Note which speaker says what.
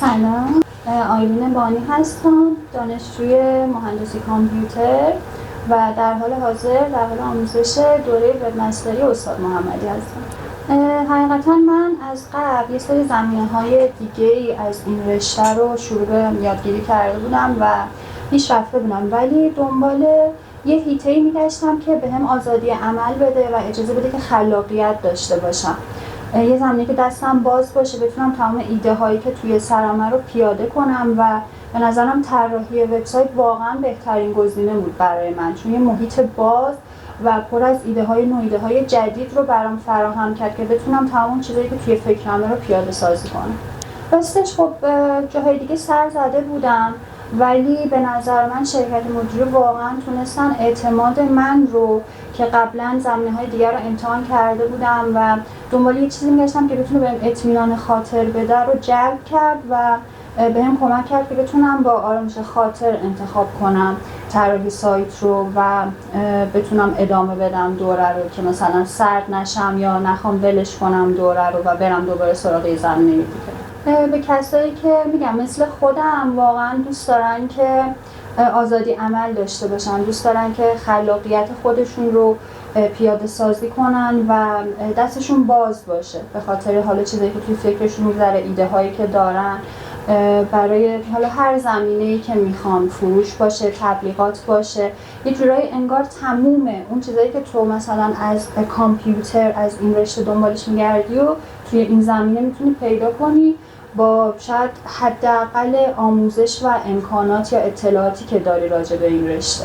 Speaker 1: سلام، آیلین بانی هستم، دانشجوی مهندسی کامپیوتر و در حال حاضر در حال آموزش دوره وب مستری استاد محمدی هستم. حقیقتا من از قبل یه سری زمینه‌های دیگه‌ای از این رشته رو شروع به یادگیری کرده بودم و پیش رفته بودم، ولی دنبال یه حیطه‌ای می‌گشتم که بهم آزادی عمل بده و اجازه بده که خلاقیت داشته باشم. یه زمینه که دستم باز باشه، بتونم تمام ایده هایی که توی سرمه رو پیاده کنم و به نظرم طراحی وبسایت واقعا بهترین گزینه بود برای من، چون یه محیط باز و پر از ایده های نو، ایده های جدید رو برام فراهم کرد که بتونم تمام چیزایی که توی فکرمه رو پیاده سازی کنم. راستش خب جاهای دیگه سر زده بودم، ولی به نظر من شرکت مدیره واقعا تونستن اعتماد من رو که قبلا زمینه‌های دیگر رو امتحان کرده بودم و دنبال یه چیزی می‌گشتم که بتونه بهم اطمینان خاطر بده رو جلب کرد و بهم کمک کرد که بتونم با آرامش خاطر انتخاب کنم طراحی سایت رو و بتونم ادامه بدم دوره رو، که مثلا سرد نشم یا نخوام ولش کنم دوره رو و برم دوباره سراغ زمینه دیگه. به کسایی که میگم مثل خودم واقعا دوست دارن که آزادی عمل داشته باشن، دوست دارن که خلاقیت خودشون رو پیاده سازی کنن و دستشون باز باشه به خاطر حالا چیزایی که توی فکرشون میگذره، ایده هایی که دارن برای حالا هر زمینه‌ای که میخوان، فروش باشه، تبلیغات باشه، یه جورایی انگار تمومه اون چیزایی که تو مثلا از کامپیوتر از این رشته دنبالش میگردی و توی این زمینه میتونی پیدا کنی با شاید حداقل آموزش و امکانات یا اطلاعاتی که داری راجع به این رشته.